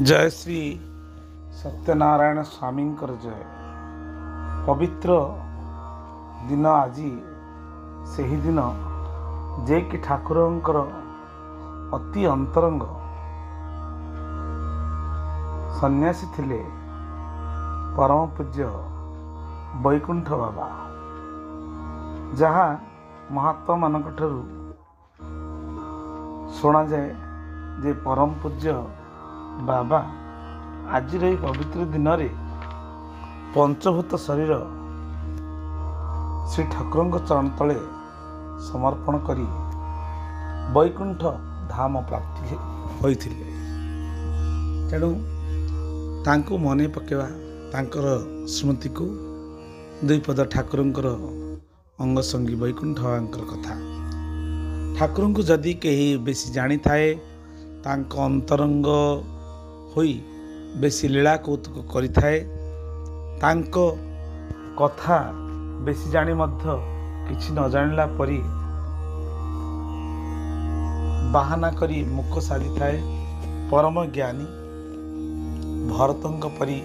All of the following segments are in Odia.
जय श्री सत्यनारायण स्वामी जय। पवित्र दिन आज से ही दिन जे कि ठाकुरंकर अति अंतरंग सन्यासी थिले परम पूज्य वैकुंठ बाबा, जहाँ महात्मा मानक ठारू शुणा जाए जे परम पूज्य बाबा आज पवित्र दिन रे पंचभूत शरीर श्री ठाकुर चरण तले समर्पण करी वैकुंठ धाम प्राप्ति होइथिले। तेणु तांको मने पकेवा तांकर स्मृति को दुई पद ठाकुरंकर अंग संगी वैकुंठ बाबांकर कथा। ठाकुर को जदि कहीं बेसी जानी थाए तांको अंतरंग होई बेसी लीला कौतुक करिथाए, तांको कथा बेसी जानी मध्य किछि न जानिला परी बाहाना करी मुख साधी थाए। परम ज्ञानी भरतंक परी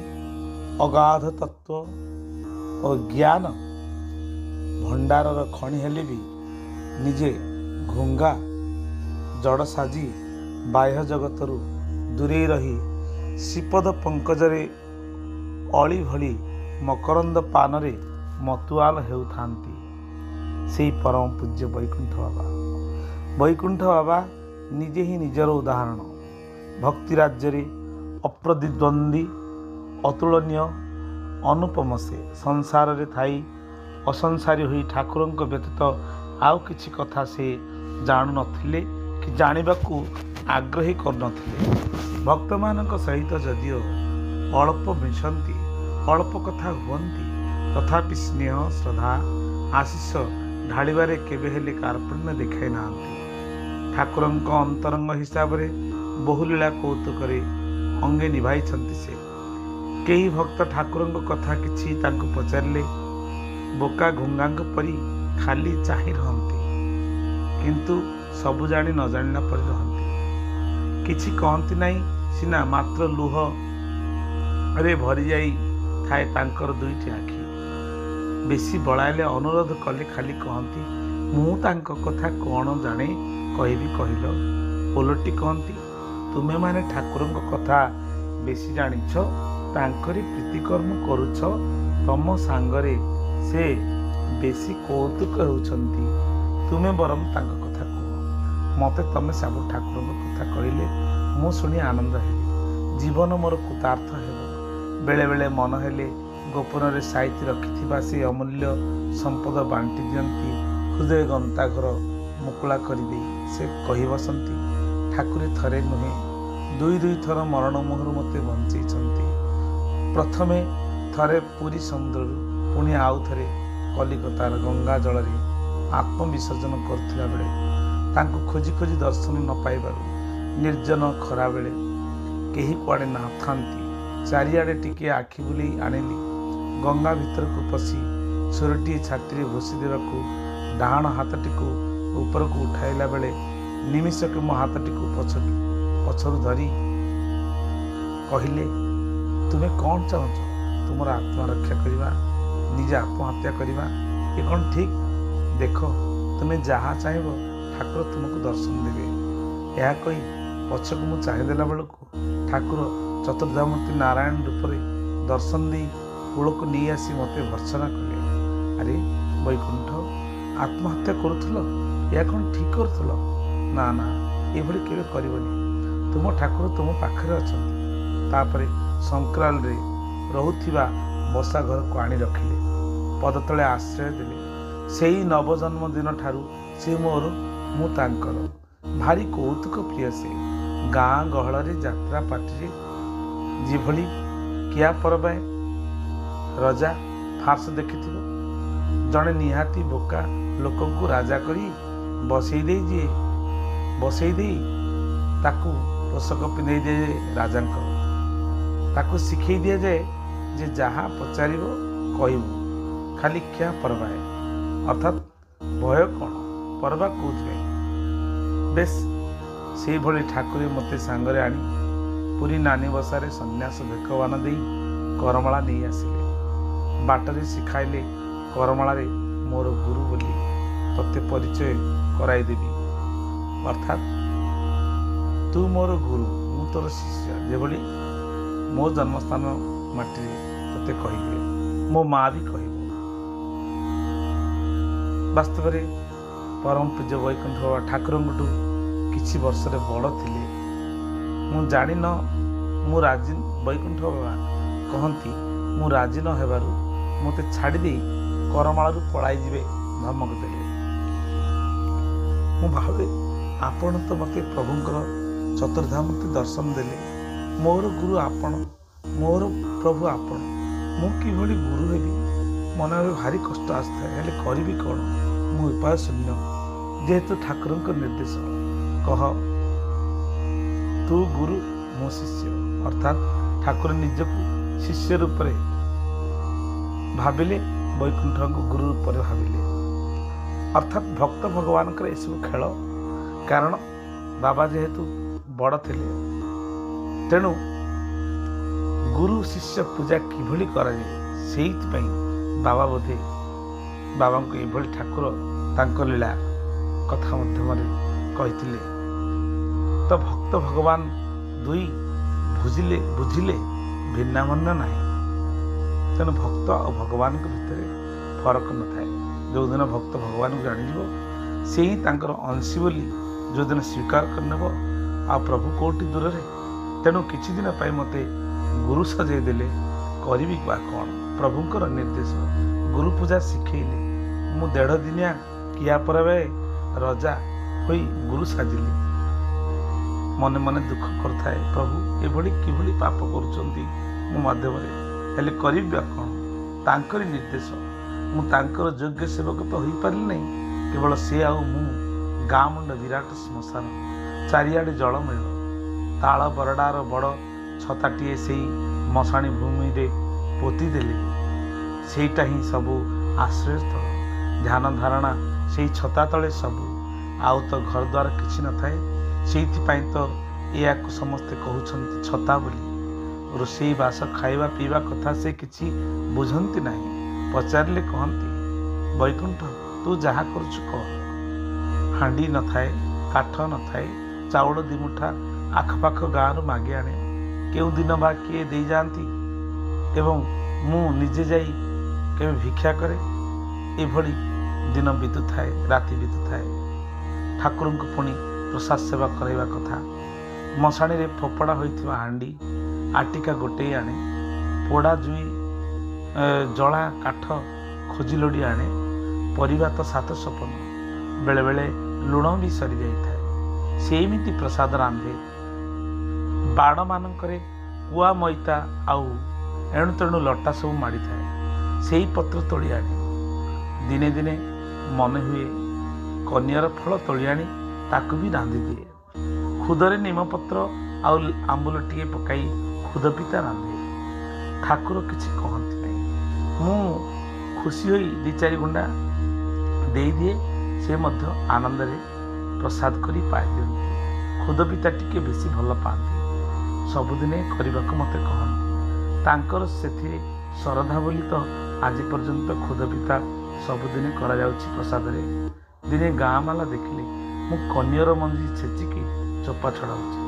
अगाध तत्व और ज्ञान भंडारर खଣି हेले भी निजे घुंगा जड़ साजी बाह्य जगतरू दूरे रही श्रीपद पंकजरे अली भली मकरंद पानरे मतुआल हेउथांती से परम पूज्य वैकुंठ बाबा। वैकुंठ बाबा निजे ही निजर उदाहरण। भक्ति राज्य रे अप्रतिद्वंदी अतुलनीय अनुपम से संसार रे थाई असंसारी हुई ठाकुरंक व्यतीत आउ किछि कथा से जाणु नथिले कि जानिबाकू आग्रही करनथिले। भक्त मानक सहित जदिओ अल्प मिशंती अल्प कथा हुअंती, तथापि स्नेह श्रद्धा आशीष ढालिबारे केबे हेले कार्पण्य देखाई नांती। ठाकुरंक अंतरंग हिसाब रे बहुलीला कौतुकरे अंगे निभाई छंती से। केही भक्त ठाकुरंक कथा किछि तांको पचारले बोका घुंगांक परी खाली चाहि रहंती, किंतु सबु जानी न जानिला परी रहंती। किछि कहंती नहीं सिना, मात्र लुह रे भरी जाई थाए तांकर दुईटी आखि। बेसी बड़ाइले अनुरोध कले खाली कहंती मु तांको कथा कौन जाने कहबी कहिलो। ओलटी कहंती तुमे माने ठाकुरंक कथा बेसी जानिछ, तांकरी प्रीतिकर्म करुछ, तम सांगरे से बेसी कौतुक हेउछंती। तुमे बरम तांको कथा कह, मते तमे सब ठाकुरंक कथा कहिले मु शुणी आनंद हेबी, जीवन मोर कृतार्थ हेब। बेले बेले मन हेले गोपन रे साइति रखिथिबा से अमूल्य संपद बांटी दियंती। हृदय गंता घर मुकुला करिदे से कहि बसंती ठाकुरे थरे नुहे दुई दुई थर मरण मुहर मते बंचैछंती। प्रथमे थरे पुरी समुद्र पुणी आउ थरे कलिकतार गंगा जल रे आत्मविसर्जन करथिला बेले तांको खोजी खोजी दर्शन न पाइबारु निर्जन खरा बेले केही कुआड़े ना थांती। चारिआडे टिके आखि बुली आनिली। गंगा भीतर को पशी सुरटी छाती भूसी देवाकू डाहाण हाथटी को ऊपर को उठाइला बेले निमिषक मो हाथटी को पछरु धरी कहिले तुमे कौन चाहछ? तुमर आत्मा रक्षा करिबा, निज आत्महत्या करिबा, ये कौन ठीक? देख तुमे जहाँ चाहब ठाकुर तुमको दर्शन देवे। यह कही पछक मु चाहिदेला बेलू ठाकुर चतुर्धामूर्ति नारायण रूपरे दर्शन दे कूल को नहीं आसी मते भर्सना कले। अरे वैकुंठ आत्महत्या करुल, या कौन ठीक करुल? ना ना, ये केवे करबनी। तुम ठाकुर तुम पाखरे अछंती। तापरे संक्राल रे रहुथिबा बसा घर को आनी रखिले, पद तले आश्रय देले। सेई नवजन्म दिन ठारू से मोर मु तांकर भारी कौतुक प्रिय। से गाँ गहल रे यात्रा पार्टी जिभली किया परबाए रजा फार्स देखिथिबो, जड़े निहाती बोका लोक को राजा करी बसई दे ताकू पोषक पिंधे दे राजा ताकू शिखई दिया जाए जे जहाँ पचारिबो कहबो खाली क्या परबाए, अर्थात भय कौन परबा कौथ बेस से भली ठाकुरे मते सांगरे आनी ପୁରୀ ନାନୀ ବସାରେ ସନ୍ନ୍ୟାସ ଭେକବାନ ଦେଇ କରମଳା ନେଇ ଆସିଲେ। ବାଟରେ ଶିଖାଇଲେ କରମଳାରେ ମୋର ଗୁରୁ ବୋଲି ତତେ ପରିଚୟ କରାଇଦେବି। ଅର୍ଥାତ୍ ତୁ ମୋର ଗୁରୁ, ମୁଁ ତୋର ଶିଷ୍ୟ। ଯେଭଳି ମୋ ଜନ୍ମସ୍ଥାନ ମାଟିରେ ତତେ କହିବେ, ମୋ ମା ବି କହିବ। ବାସ୍ତବରେ ପରମ ପୂଜ୍ୟ ବୈକୁଣ୍ଠ ବାବା ଠାକୁରଙ୍କଠୁ କିଛି ବର୍ଷରେ ବଡ଼ ଥିଲେ। ମୁଁ ଜାଣିନ ମୁଁ ରାଜି ବୈକୁଣ୍ଠ ବାବା କହନ୍ତି ମୁଁ ରାଜି ନ ହେବାରୁ ମୋତେ ଛାଡ଼ି ଦେଇ କରମାଳାରୁ ପଳାଇ ଯିବେ ଧମକ ଦେଲେ। ମୁଁ ଭାବେ ଆପଣ ତ ମୋତେ ପ୍ରଭୁଙ୍କର ଚତୁର୍ଦ୍ଧାମୂର୍ତ୍ତି ଦର୍ଶନ ଦେଲେ, ମୋର ଗୁରୁ ଆପଣ, ମୋର ପ୍ରଭୁ ଆପଣ, ମୁଁ କିଭଳି ଗୁରୁ ହେବି? ମନରେ ଭାରି କଷ୍ଟ ଆସିଥାଏ। ହେଲେ କରିବି କ'ଣ? ମୁଁ ଉପାୟ ଶୂନ୍ୟ। ଯେହେତୁ ଠାକୁରଙ୍କ ନିର୍ଦ୍ଦେଶ, କହ ତୁ ଗୁରୁ ମୁଁ ଶିଷ୍ୟ। ଅର୍ଥାତ୍ ଠାକୁର ନିଜକୁ ଶିଷ୍ୟ ରୂପରେ ଭାବିଲେ, ବୈକୁଣ୍ଠଙ୍କୁ ଗୁରୁ ରୂପରେ ଭାବିଲେ। ଅର୍ଥାତ୍ ଭକ୍ତ ଭଗବାନଙ୍କର ଏସବୁ ଖେଳ। କାରଣ ବାବା ଯେହେତୁ ବଡ଼ ଥିଲେ, ତେଣୁ ଗୁରୁ ଶିଷ୍ୟ ପୂଜା କିଭଳି କରାଯାଏ ସେଇଥିପାଇଁ ବାବା ବୋଧେ ବାବାଙ୍କୁ ଏଭଳି ଠାକୁର ତାଙ୍କ ଲୀଳା କଥା ମାଧ୍ୟମରେ କହିଥିଲେ। ତ ଭକ୍ତ ଭଗବାନ ଦୁଇ ବୁଝିଲେ ଭିନ୍ନାମନ୍ୟ ନାହିଁ। ତେଣୁ ଭକ୍ତ ଆଉ ଭଗବାନଙ୍କ ଭିତରେ ଫରକ ନଥାଏ। ଯେଉଁଦିନ ଭକ୍ତ ଭଗବାନଙ୍କୁ ଜାଣିଯିବ, ସେ ହିଁ ତାଙ୍କର ଅଂଶୀ ବୋଲି ଯେଉଁଦିନ ସ୍ୱୀକାର କରିନେବ, ଆଉ ପ୍ରଭୁ କୋଉଠି ଦୂରରେ। ତେଣୁ କିଛି ଦିନ ପାଇଁ ମୋତେ ଗୁରୁ ସଜେଇ ଦେଲେ, କରିବି ବା କ'ଣ? ପ୍ରଭୁଙ୍କର ନିର୍ଦ୍ଦେଶ। ଗୁରୁ ପୂଜା ଶିଖେଇଲେ। ମୁଁ 1.5 ଦିନିଆ କିଆ ପରେ ରଜା ହୋଇ ଗୁରୁ ସାଜିଲି। ମନେ ମନେ ଦୁଃଖ କରୁଥାଏ, ପ୍ରଭୁ ଏଭଳି କିଭଳି ପାପ କରୁଛନ୍ତି ମୋ ମାଧ୍ୟମରେ। ହେଲେ କରିବି ବା କ'ଣ? ତାଙ୍କରି ନିର୍ଦ୍ଦେଶ। ମୁଁ ତାଙ୍କର ଯୋଗ୍ୟ ସେବକ ତ ହୋଇପାରିଲି ନାହିଁ। କେବଳ ସେ ଆଉ ମୁଁ। ଗାଁ ମୁଣ୍ଡ ବିରାଟ ଶ୍ମଶାନ, ଚାରିଆଡ଼େ ଜଳମୟ। ତାଳ ବରଡ଼ାର ବଡ଼ ଛତାଟିଏ ସେଇ ମଶାଣି ଭୂମିରେ ପୋତି ଦେଲେ। ସେଇଟା ହିଁ ସବୁ ଆଶ୍ରୟସ୍ଥଳ। ଧ୍ୟାନ ଧାରଣା ସେଇ ଛତା ତଳେ ସବୁ। ଆଉ ତ ଘରଦ୍ୱାର କିଛି ନଥାଏ। ସେଇଥିପାଇଁ ତ ଏହାକୁ ସମସ୍ତେ କହୁଛନ୍ତି ଛତା ବୋଲି। ରୋଷେଇ ବାସ ଖାଇବା ପିଇବା କଥା ସେ କିଛି ବୁଝନ୍ତି ନାହିଁ। ପଚାରିଲେ କହନ୍ତି, ବୈକୁଣ୍ଠ ତୁ ଯାହା କରୁଛୁ କହ। ହାଣ୍ଡି ନଥାଏ, କାଠ ନଥାଏ, ଚାଉଳ 2 ମୁଠା ଆଖପାଖ ଗାଁରୁ ମାଗି ଆଣେ। କେଉଁ ଦିନ ବା କିଏ ଦେଇଯାଆନ୍ତି ଏବଂ ମୁଁ ନିଜେ ଯାଇ କେବେ ଭିକ୍ଷା କରେ। ଏଭଳି ଦିନ ବିତୁଥାଏ, ରାତି ବିତୁଥାଏ। ଠାକୁରଙ୍କୁ ପୁଣି ପ୍ରସାଦ ସେବା କରାଇବା କଥା। ମଶାଣିରେ ଫୋପଡ଼ା ହୋଇଥିବା ହାଣ୍ଡି ଆଟିକା ଗୋଟେଇ ଆଣେ। ପୋଡ଼ା ଜୁଇ ଜଳା କାଠ ଖୋଜି ଲୋଡ଼ି ଆଣେ। ପରିବା ତ 7 ସପନ। ବେଳେବେଳେ ଲୁଣ ବି ସରିଯାଇଥାଏ। ସେମିତି ପ୍ରସାଦ ରାନ୍ଧେ। ବାଡ଼ମାନଙ୍କରେ କୁଆ ମଇତା ଆଉ ଏଣୁ ତେଣୁ ଲଟା ସବୁ ମାଡ଼ିଥାଏ। ସେଇ ପତ୍ର ତୋଳି ଆଣେ। ଦିନେ ଦିନେ ମନେ ହୁଏ କନିଅର ଫଳ ତୋଳି ଆଣି ତାକୁ ବି ରାନ୍ଧିଦିଏ। ଖୁଦରେ ନିମପତ୍ର ଆଉ ଆମ୍ବୁଲ ଟିକେ ପକାଇ ଖୁଦ ପିତା ରାନ୍ଧେ। ଠାକୁର କିଛି କହନ୍ତି ନାହିଁ। ମୁଁ ଖୁସି ହୋଇ 2-4 ଗୁଣ୍ଡା ଦେଇଦିଏ। ସେ ମଧ୍ୟ ଆନନ୍ଦରେ ପ୍ରସାଦ କରି ପାଇଦିଅନ୍ତି। ଖୁଦ ପିତା ଟିକେ ବେଶୀ ଭଲ ପାଆନ୍ତି। ସବୁଦିନେ କରିବାକୁ ମୋତେ କହନ୍ତି। ତାଙ୍କର ସେଥିରେ ଶ୍ରଦ୍ଧା ବୋଲି ତ ଆଜି ପର୍ଯ୍ୟନ୍ତ ଖୁଦ ପିତା ସବୁଦିନେ କରାଯାଉଛି ପ୍ରସାଦରେ। ଦିନେ ଗାଁ ମାଲା ଦେଖିଲେ ମୁଁ କନିଅର ମଞ୍ଜି ଛେଚିକି ଚୋପା ଛଡ଼ାଉଛି।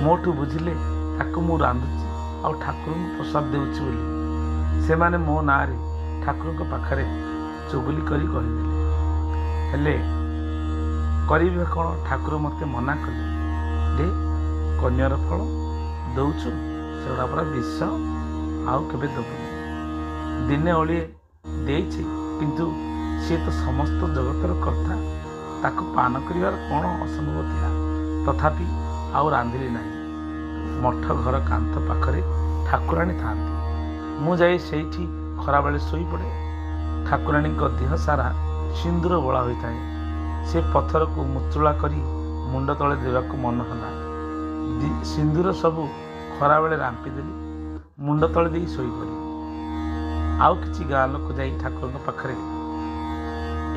ମୋଠୁ ବୁଝିଲେ ତାକୁ ମୁଁ ରାନ୍ଧୁଛି ଆଉ ଠାକୁରଙ୍କୁ ପ୍ରସାଦ ଦେଉଛି ବୋଲି। ସେମାନେ ମୋ ନାଁରେ ଠାକୁରଙ୍କ ପାଖରେ ଚୁଗୁଲି କରି କହିଦେଲେ। ହେଲେ କରିବେ କ'ଣ? ଠାକୁର ମୋତେ ମନା କଲେ, ଦେ କନିଅର ଫଳ ଦେଉଛୁ, ସେଗୁଡ଼ା ପୁରା ବିଷ, ଆଉ କେବେ ଦେବୁନି। ଦିନେ ଓଳିଏ ଦେଇଛି, କିନ୍ତୁ ସିଏ ତ ସମସ୍ତ ଜଗତର କର୍ତ୍ତା, ତାକୁ ପାନ କରିବାର କ'ଣ ଅସମ୍ଭବ ଥିଲା। ତଥାପି ଆଉ ରାନ୍ଧିଲି ନାହିଁ। ମଠ ଘର କାନ୍ଥ ପାଖରେ ଠାକୁରାଣୀ ଥାଆନ୍ତି। ମୁଁ ଯାଇ ସେଇଠି ଖରାବେଳେ ଶୋଇପଡ଼େ। ଠାକୁରାଣୀଙ୍କ ଦେହ ସାରା ସିନ୍ଦୁର ବୋଳା ହୋଇଥାଏ। ସେ ପଥରକୁ ମୁଚୁଳା କରି ମୁଣ୍ଡ ତଳେ ଦେବାକୁ ମନ ହେଲା। ସିନ୍ଦୁର ସବୁ ଖରାବେଳେ ରାମ୍ପିଦେଲି। ମୁଣ୍ଡ ତଳେ ଦେଇ ଶୋଇପଡ଼ିଲି। ଆଉ କିଛି ଗାଁ ଲୋକ ଯାଇ ଠାକୁରଙ୍କ ପାଖରେ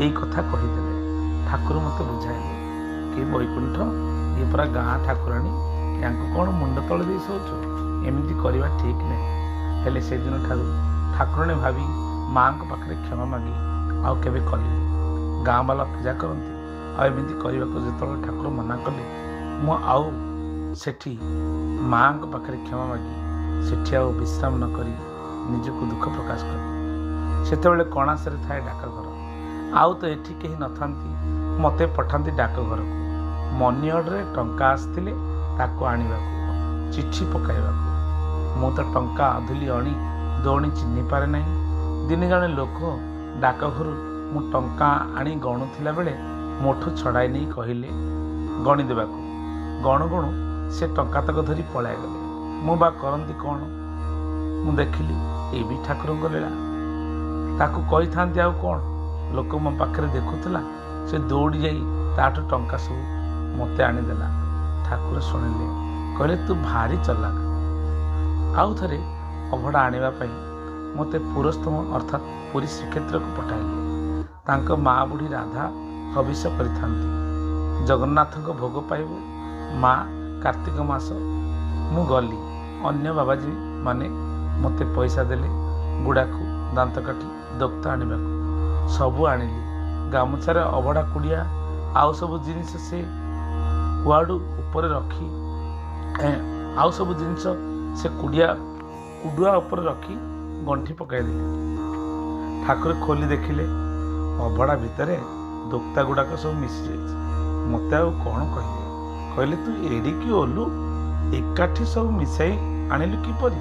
ଏଇ କଥା କହିଦେଲେ। ଠାକୁର ମୋତେ ବୁଝାଇଲେ, କି ବୈକୁଣ୍ଠ ଇଏ ପୁରା ଗାଁ ଠାକୁରାଣୀ, ୟାଙ୍କୁ କ'ଣ ମୁଣ୍ଡ ତଳେ ଦେଇ ଶୋଉଛ? ଏମିତି କରିବା ଠିକ୍ ନାହିଁ। ହେଲେ ସେଦିନ ଠାରୁ ଠାକୁରାଣୀ ଭାବି ମାଆଙ୍କ ପାଖରେ କ୍ଷମା ମାଗି ଆଉ କେବେ କଲିନି। ଗାଁ ବାଲା ପୂଜା କରନ୍ତି, ଆଉ ଏମିତି କରିବାକୁ ଯେତେବେଳେ ଠାକୁର ମନା କଲେ, ମୁଁ ଆଉ ସେଠି ମାଆଙ୍କ ପାଖରେ କ୍ଷମା ମାଗି ସେଠି ଆଉ ବିଶ୍ରାମ ନ କରି ନିଜକୁ ଦୁଃଖ ପ୍ରକାଶ କଲି। ସେତେବେଳେ କଣାସରେ ଥାଏ ଡାକଘର। ଆଉ ତ ଏଠି କେହି ନଥାନ୍ତି। ମୋତେ ପଠାନ୍ତି ଡାକଘରକୁ। ମନି ଅର୍ଡ଼ରରେ ଟଙ୍କା ଆସିଥିଲେ ତାକୁ ଆଣିବାକୁ, ଚିଠି ପକାଇବାକୁ। ମୁଁ ତ ଟଙ୍କା ଆଧୁଲି ଅଣି ଦଉଣି ଚିହ୍ନି ପାରେ ନାହିଁ। ଦିନେ ଜଣେ ଲୋକ ଡାକଘରୁ ମୁଁ ଟଙ୍କା ଆଣି ଗଣୁଥିଲା ବେଳେ ମୋଠୁ ଛଡ଼ାଇ ନେଇ କହିଲେ ଗଣି ଦେବାକୁ। ଗଣୁ ଗଣୁ ସେ ଟଙ୍କା ତକ ଧରି ପଳାଇଗଲେ। ମୁଁ ବା କରନ୍ତି କ'ଣ? ମୁଁ ଦେଖିଲି ଏ ବି ଠାକୁରଙ୍କ ଲୀଳା। ତାକୁ କହିଥାନ୍ତି ଆଉ କ'ଣ? ଲୋକ ମୋ ପାଖରେ ଦେଖୁଥିଲା, ସେ ଦୌଡ଼ି ଯାଇ ତାଠୁ ଟଙ୍କା ସବୁ ମୋତେ ଆଣିଦେଲା। ଠାକୁର ଶୁଣିଲେ, କହିଲେ ତୁ ଭାରି ଚାଲାକ। ଆଉ ଥରେ ଅଭଡ଼ା ଆଣିବା ପାଇଁ ମୋତେ ପୁରସ୍ତମ ଅର୍ଥାତ୍ ପୁରୀ ଶ୍ରୀକ୍ଷେତ୍ରକୁ ପଠାଇଲେ। ତାଙ୍କ ମା ବୁଢ଼ୀ ରାଧା ହବିଷ କରିଥାନ୍ତି। ଜଗନ୍ନାଥଙ୍କ ଭୋଗ ପାଇବ ମା କାର୍ତ୍ତିକ ମାସ। ମୁଁ ଗଲି। ଅନ୍ୟ ବାବାଜୀ ମାନେ ମୋତେ ପଇସା ଦେଲେ ଗୁଡ଼ାକୁ, ଦାନ୍ତକାଠି, ଦୋକ୍ତା ଆଣିବାକୁ। ସବୁ ଆଣିଲି। ଗାମୁଛାରେ ଅଭଡ଼ା କୁଡ଼ିଆ ଆଉ ସବୁ ଜିନିଷ ସେ କୁଆଡ଼ୁ ଉପରେ ରଖି କୁଡ଼ୁଆ ଉପରେ ରଖି ଗଣ୍ଠି ପକାଇଦେଲି। ଠାକୁର ଖୋଲି ଦେଖିଲେ ଅଭଡ଼ା ଭିତରେ ଦୋକ୍ତା ଗୁଡ଼ାକ ସବୁ ମିଶିଯାଇଛି। ମୋତେ ଆଉ କ'ଣ କହିଲେ? କହିଲେ ତୁ ଏଡ଼ିକି ଓଲୁ, ଏକାଠି ସବୁ ମିଶାଇ ଆଣିଲୁ କିପରି?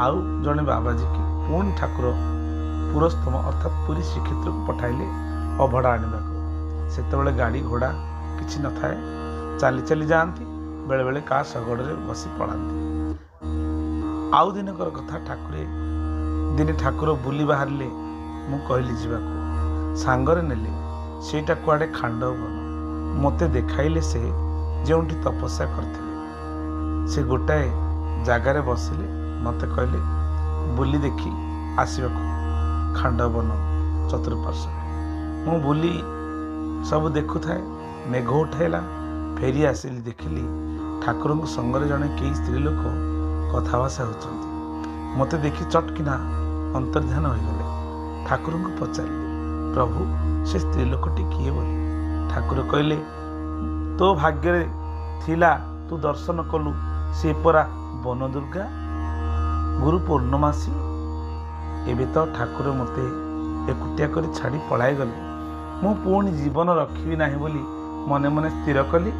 ଆଉ ଜଣେ ବାବାଜୀକି ପୁଣି ଠାକୁର ପୁରସ୍ତମ ଅର୍ଥାତ୍ ପୁରୀ ଶ୍ରୀକ୍ଷେତ୍ରକୁ ପଠାଇଲେ ଅଭଡ଼ା ଆଣିବାକୁ। ସେତେବେଳେ ଗାଡ଼ି ଘୋଡ଼ା କିଛି ନଥାଏ। ଚାଲି ଚାଲି ଯାଆନ୍ତି, ବେଳେବେଳେ କାହା ଶଗଡ଼ରେ ବସି ପଳାନ୍ତି। ଆଉ ଦିନକର କଥା, ଦିନେ ଠାକୁର ବୁଲି ବାହାରିଲେ। ମୁଁ କହିଲି ଯିବାକୁ। ସାଙ୍ଗରେ ନେଲେ। ସେଇଟା କୁଆଡ଼େ ଖାଣ୍ଡବନ। ମୋତେ ଦେଖାଇଲେ ସେ ଯେଉଁଠି ତପସ୍ୟା କରିଥିଲେ। ସେ ଗୋଟାଏ ଜାଗାରେ ବସିଲେ। ମୋତେ କହିଲେ ବୁଲି ଦେଖି ଆସିବାକୁ ଖାଣ୍ଡବନ ଚତୁଃପାର୍ଶ୍ୱରେ। ମୁଁ ବୁଲି ସବୁ ଦେଖୁଥାଏ। ମେଘ ଉଠାଇଲା। ଫେରି ଆସିଲି। ଦେଖିଲି ଠାକୁରଙ୍କ ସଙ୍ଗରେ ଜଣେ କେହି ସ୍ତ୍ରୀ ଲୋକ କଥାଭାଷା ହେଉଛନ୍ତି। ମୋତେ ଦେଖି ଚଟକିନା ଅନ୍ତର୍ଧ୍ୟାନ ହୋଇଗଲେ। ଠାକୁରଙ୍କୁ ପଚାରିଲି, ପ୍ରଭୁ ସେ ସ୍ତ୍ରୀ ଲୋକଟି କିଏ ବୋଲି? ଠାକୁର କହିଲେ, ତୋ ଭାଗ୍ୟରେ ଥିଲା, ତୁ ଦର୍ଶନ କଲୁ। ସେ ପରା ବନ ଦୁର୍ଗା, ଗୁରୁ ପୂର୍ଣ୍ଣମାସୀ। ଏବେ ତ ଠାକୁର ମୋତେ ଏକୁଟିଆ କରି ଛାଡ଼ି ପଳାଇଗଲେ। ମୁଁ ପୁଣି ଜୀବନ ରଖିବି ନାହିଁ ବୋଲି ମନେ ମନେ ସ୍ଥିର କଲି।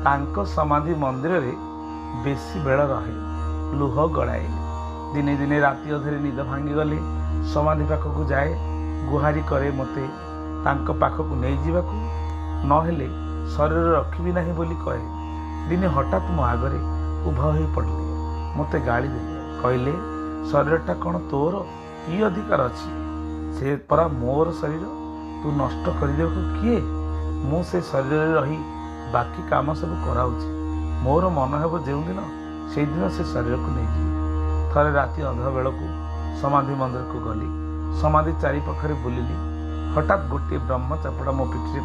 ତାଙ୍କ ସମାଧି ମନ୍ଦିରରେ ବେଶୀ ବେଳ ରହେ, ଲୁହ ଗଳାଏ। ଦିନେ ଦିନେ ରାତି ଅଧରେ ନିଦ ଭାଙ୍ଗିଗଲେ ସମାଧି ପାଖକୁ ଯାଏ, ଗୁହାରି କରେ ମୋତେ ତାଙ୍କ ପାଖକୁ ନେଇଯିବାକୁ, ନହେଲେ ଶରୀର ରଖିବି ନାହିଁ ବୋଲି କହେ। ଦିନେ ହଠାତ୍ ମୋ ଆଗରେ ଉଭା ହୋଇ ପଡ଼ିଲେ। ମୋତେ ଗାଳି ଦେଲେ। କହିଲେ ଶରୀରଟା କ'ଣ ତୋର? କି ଅଧିକାର ଅଛି? ସେ ପରା ମୋର ଶରୀର। ତୁ ନଷ୍ଟ କରିଦେବାକୁ କିଏ? ମୁଁ ସେ ଶରୀରରେ ରହି ବାକି କାମ ସବୁ କରାଉଛି। ମୋର ମନ ହେବ ଯେଉଁଦିନ, ସେଇଦିନ ସେ ଶରୀରକୁ ନେଇଯିବି। ଥରେ ରାତି ଅଧ ବେଳକୁ ସମାଧି ମନ୍ଦିରକୁ ଗଲି। ସମାଧି ଚାରିପାଖରେ ବୁଲିଲି। ହଠାତ୍ ଗୋଟିଏ ବ୍ରହ୍ମ ଚାପଡ଼ା ମୋ ପିଠିରେ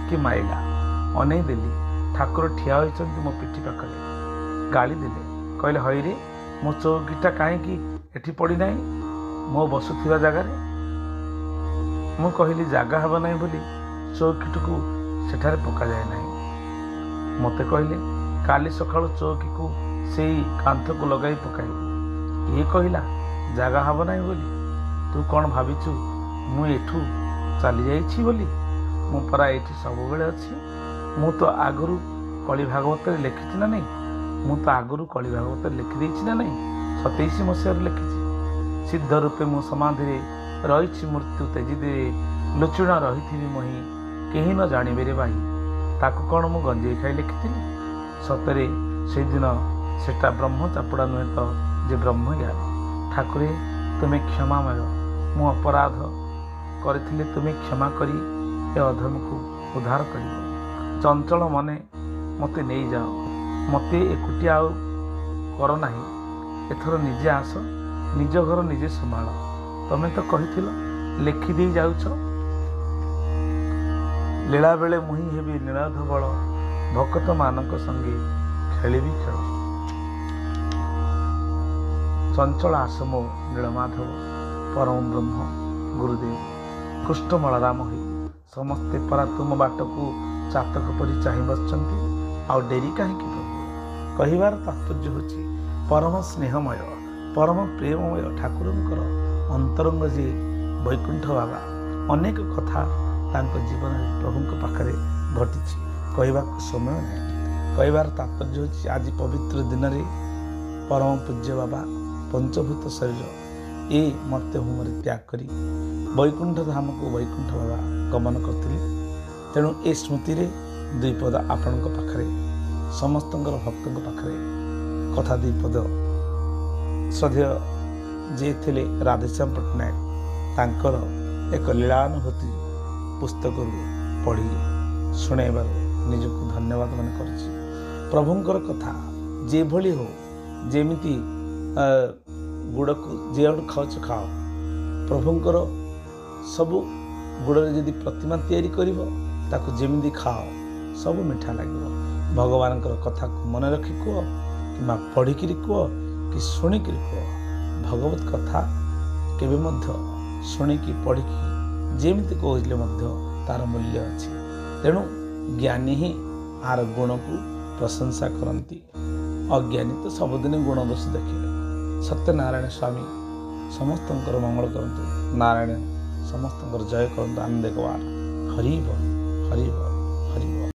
କି ମାଇଲା। ଅନେଇ ଦେଲି। ଠାକୁର ଠିଆ ହୋଇଛନ୍ତି ମୋ ପିଠି ପାଖରେ। ଗାଳି ଦେଲେ। କହିଲେ ହଇରେ, ମୋ ଚୌକିଟା କାହିଁକି ଏଠି ପଡ଼ିନାହିଁ ମୋ ବସୁଥିବା ଜାଗାରେ? ମୁଁ କହିଲି ଜାଗା ହେବ ନାହିଁ ବୋଲି ଚୌକିଟିକୁ ସେଠାରେ ପକାଯାଏ ନାହିଁ। ମୋତେ କହିଲେ କାଲି ସକାଳୁ ଚୌକିକୁ ସେଇ କାନ୍ଥକୁ ଲଗାଇ ପକାଇବୁ। କିଏ କହିଲା ଜାଗା ହେବ ନାହିଁ ବୋଲି? ତୁ କ'ଣ ଭାବିଛୁ ମୁଁ ଏଠୁ ଚାଲିଯାଇଛି ବୋଲି? ମୁଁ ପରା ଏଠି ସବୁବେଳେ ଅଛି। ମୁଁ ତ ଆଗରୁ କଳି ଭାଗବତରେ ଲେଖିଛି ନା ନାହିଁ? ଲେଖିଦେଇଛି ନା ନାହିଁ? 27 ମସିହାରୁ ଲେଖିଛି। ସିଦ୍ଧ ରୂପେ ମୁଁ ସମାଧିରେ ରହିଛି, ମୃତ୍ୟୁ ତେଜିଦିରେ ଲୁଚୁଣା ରହିଥିବି ମହି, କେହି ନ ଜାଣିବେ ରେ ଭାଇ। ତାକୁ କ'ଣ ମୁଁ ଗଞ୍ଜେଇ ଖାଇ ଲେଖିଥିଲି? ସତରେ ସେଇଦିନ ସେଟା ବ୍ରହ୍ମ ଚାପଡ଼ା ନୁହେଁ ତ ଯେ ବ୍ରହ୍ମଜ୍ଞାନ। ଠାକୁରେ ତୁମେ କ୍ଷମାମୟ। ମୁଁ ଅପରାଧ କରିଥିଲେ ତୁମେ କ୍ଷମା କରି ଏ ଅଧମକୁ ଉଦ୍ଧାର କରିବ। ଚଞ୍ଚଳ ମନେ ମୋତେ ନେଇଯାଅ। ମୋତେ ଏକୁଟିଆ ଆଉ କର ନାହିଁ। ଏଥର ନିଜେ ଆସ, ନିଜ ଘର ନିଜେ ସମ୍ଭାଳ। ତମେ ତ କହିଥିଲ ଲେଖିଦେଇ ଯାଉଛ। ଲୀଳା ବେଳେ ମୁହିଁ ହେବି ନୀଳାଧବଳ, ଭକତମାନଙ୍କ ସଙ୍ଗେ ଖେଳିବି ଖେଳ। ଚଞ୍ଚଳ ଆସମୋ ନୀଳମାଧବ ପରମ ବ୍ରହ୍ମ ଗୁରୁଦେବ କୃଷ୍ଣ ବଳରାମ ହୋଇ ସମସ୍ତେ ପରା ତୁମ ବାଟକୁ ଚାତକ ପରି ଚାହିଁ ବସିଛନ୍ତି। ଆଉ ଡେରି କାହିଁକି ପ୍ରଭୁ? କହିବାର ତାତ୍ପର୍ଯ୍ୟ ହେଉଛି ପରମ ସ୍ନେହମୟ ପରମ ପ୍ରେମମୟ ଠାକୁରଙ୍କର ଅନ୍ତରଙ୍ଗ ଯିଏ ବୈକୁଣ୍ଠ ବାବା ଅନେକ କଥା ତାଙ୍କ ଜୀବନରେ ପ୍ରଭୁଙ୍କ ପାଖରେ ଘଟିଛି, କହିବାକୁ ସମୟ ନାହିଁ। କହିବାର ତାତ୍ପର୍ଯ୍ୟ ହେଉଛି ଆଜି ପବିତ୍ର ଦିନରେ ପରମ ପୂଜ୍ୟ ବାବା ପଞ୍ଚଭୂତ ଶରୀର ଏ ମର୍ତ୍ତ୍ୟଭୂମରେ ତ୍ୟାଗ କରି ବୈକୁଣ୍ଠ ଧାମକୁ ବୈକୁଣ୍ଠ ବାବା ଗମନ କରିଥିଲେ। ତେଣୁ ଏ ସ୍ମୃତିରେ ଦୁଇ ପଦ ଆପଣଙ୍କ ପାଖରେ ସମସ୍ତଙ୍କର ଭକ୍ତଙ୍କ ପାଖରେ କଥା ଦୁଇ ପଦ ଶ୍ରଦ୍ଧେୟ ଯିଏ ଥିଲେ ରାଧେଶ୍ୟାମ ପଟ୍ଟନାୟକ ତାଙ୍କର ଏକ ଲୀଳାନୁଭୂତି ପୁସ୍ତକରୁ ପଢ଼ି ଶୁଣାଇବାରୁ ନିଜକୁ ଧନ୍ୟବାଦ ମନେ କରୁଛି। ପ୍ରଭୁଙ୍କର କଥା ଯେଭଳି ହଉ, ଯେମିତି ଗୁଡ଼କୁ ଯେଉଁଠୁ ଖାଉଛ ଖାଅ, ପ୍ରଭୁଙ୍କର ସବୁ ଗୁଡ଼ରେ ଯଦି ପ୍ରତିମା ତିଆରି କରିବ ତାକୁ ଯେମିତି ଖାଅ ସବୁ ମିଠା ଲାଗିବ। ଭଗବାନଙ୍କର କଥାକୁ ମନେ ରଖି କୁହ କିମ୍ବା ପଢ଼ିକିରି କୁହ କି ଶୁଣିକିରି କୁହ, ଭଗବତ କଥା କେବେ ମଧ୍ୟ ଶୁଣିକି ପଢ଼ିକି ଯେମିତି କହୁଥିଲେ ମଧ୍ୟ ତାର ମୂଲ୍ୟ ଅଛି। ତେଣୁ ଜ୍ଞାନୀ ହିଁ ଆର ଗୁଣକୁ ପ୍ରଶଂସା କରନ୍ତି, ଅଜ୍ଞାନୀ ତ ସବୁଦିନେ ଗୁଣ ଦୋଷ ଦେଖିଲେ। ସତ୍ୟନାରାୟଣ ସ୍ୱାମୀ ସମସ୍ତଙ୍କର ମଙ୍ଗଳ କରନ୍ତୁ, ନାରାୟଣ ସମସ୍ତଙ୍କର ଜୟ କରନ୍ତୁ। ଆନନ୍ଦ କୁମାର ହରିବ ହରିବ।